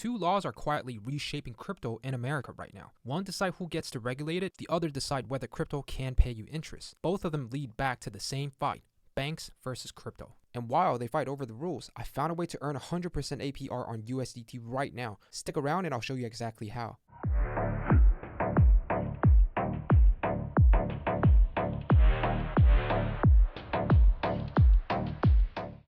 Two laws are quietly reshaping crypto in America right now. One decide who gets to regulate it, the other decide whether crypto can pay you interest. Both of them lead back to the same fight: banks versus crypto. And while they fight over the rules, I found a way to earn 100% APR on USDT right now. Stick around and I'll show you exactly how.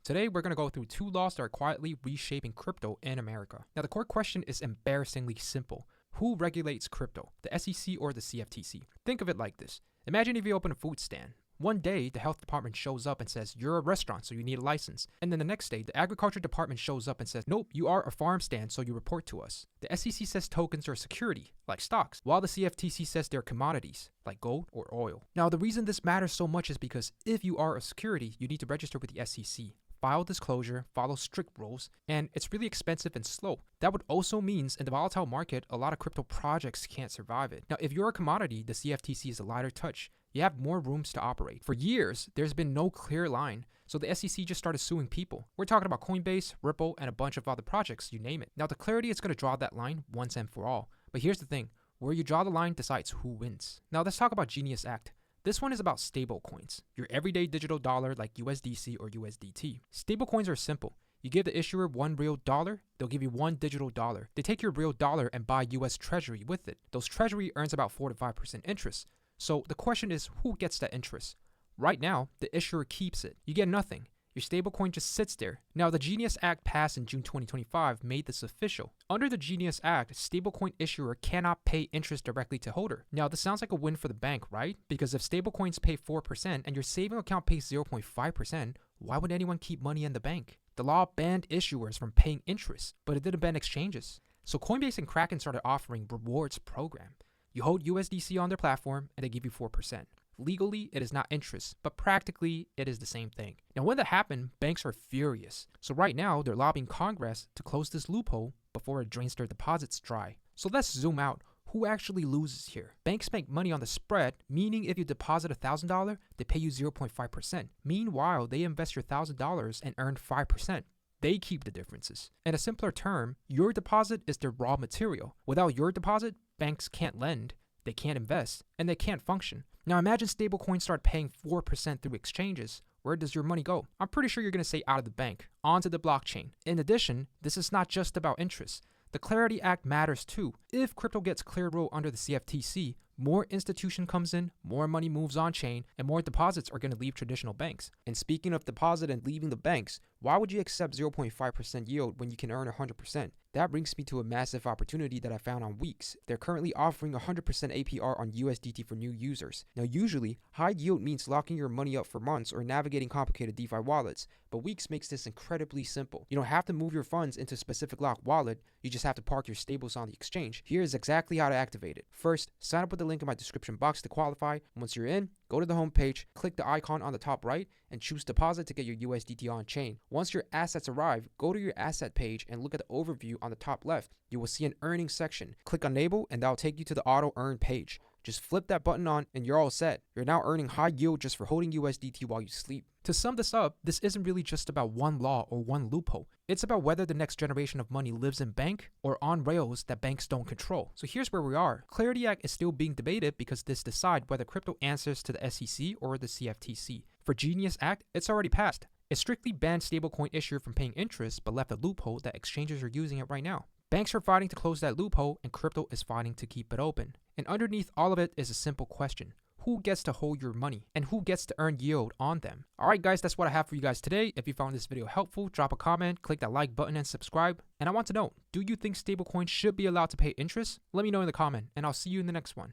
Today, we're going to go through two laws that are quietly reshaping crypto in America. Now, the core question is embarrassingly simple. Who regulates crypto, the SEC or the CFTC? Think of it like this. Imagine if you open a food stand. One day, the health department shows up and says, you're a restaurant, so you need a license. And then the next day, the agriculture department shows up and says, nope, you are a farm stand, so you report to us. The SEC says tokens are security, like stocks, while the CFTC says they're commodities, like gold or oil. Now, the reason this matters so much is because if you are a security, you need to register with the SEC. File disclosure, follow strict rules, and it's really expensive and slow. That would also means in the volatile market, a lot of crypto projects can't survive it. Now, if you're a commodity, the CFTC is a lighter touch. You have more rooms to operate. For years, there's been no clear line, so the SEC just started suing people. We're talking about Coinbase, Ripple, and a bunch of other projects, you name it. Now, the clarity is going to draw that line once and for all. But here's the thing, where you draw the line decides who wins. Now, let's talk about Genius Act. This one is about stablecoins, your everyday digital dollar like USDC or USDT. Stablecoins are simple. You give the issuer one real dollar, they'll give you one digital dollar. They take your real dollar and buy US Treasury with it. Those Treasury earns about 4 to 5% interest. So the question is, who gets that interest? Right now, the issuer keeps it. You get nothing. Your stablecoin just sits there. Now, the Genius Act passed in June 2025 made this official. Under the Genius Act, stablecoin issuer cannot pay interest directly to holder. Now, this sounds like a win for the bank, right? Because if stablecoins pay 4% and your saving account pays 0.5%, why would anyone keep money in the bank? The law banned issuers from paying interest, but it didn't ban exchanges. So Coinbase and Kraken started offering rewards program. You hold USDC on their platform and they give you 4%. Legally, it is not interest, but practically, it is the same thing. Now, when that happened, banks are furious. So right now, they're lobbying Congress to close this loophole before it drains their deposits dry. So let's zoom out. Who actually loses here? Banks make money on the spread, meaning if you deposit $1,000, they pay you 0.5%. Meanwhile, they invest your $1,000 and earn 5%. They keep the differences. In a simpler term, your deposit is their raw material. Without your deposit, banks can't lend, they can't invest, and they can't function. Now imagine stablecoins start paying 4% through exchanges. Where does your money go? I'm pretty sure you're going to say out of the bank, onto the blockchain. In addition, this is not just about interest. The Clarity Act matters too. If crypto gets clear rule under the CFTC, more institution comes in, more money moves on chain, and more deposits are going to leave traditional banks. And speaking of deposit and leaving the banks, why would you accept 0.5% yield when you can earn 100%? That brings me to a massive opportunity that I found on Weeks. They're currently offering 100% APR on USDT for new users. Now, usually, high yield means locking your money up for months or navigating complicated DeFi wallets, but Weeks makes this incredibly simple. You don't have to move your funds into a specific locked wallet, you just have to park your stables on the exchange. Here is exactly how to activate it. First, sign up with the link in my description box to qualify. Once you're in, go to the home page, click the icon on the top right, and choose deposit to get your USDT on chain. Once your assets arrive, go to your asset page and look at the overview on the top left. You will see an earnings section. Click enable and that'll take you to the auto earn page. Just flip that button on and you're all set. You're now earning high yield just for holding USDT while you sleep. To sum this up, this isn't really just about one law or one loophole. It's about whether the next generation of money lives in bank or on rails that banks don't control. So here's where we are. Clarity Act is still being debated because this decides whether crypto answers to the SEC or the CFTC. For Genius Act, it's already passed. It strictly banned stablecoin issuer from paying interest but left a loophole that exchanges are using it right now. Banks are fighting to close that loophole and crypto is fighting to keep it open. And underneath all of it is a simple question. Who gets to hold your money and who gets to earn yield on them? Alright guys, that's what I have for you guys today. If you found this video helpful, drop a comment, click that like button and subscribe. And I want to know, do you think stablecoins should be allowed to pay interest? Let me know in the comment and I'll see you in the next one.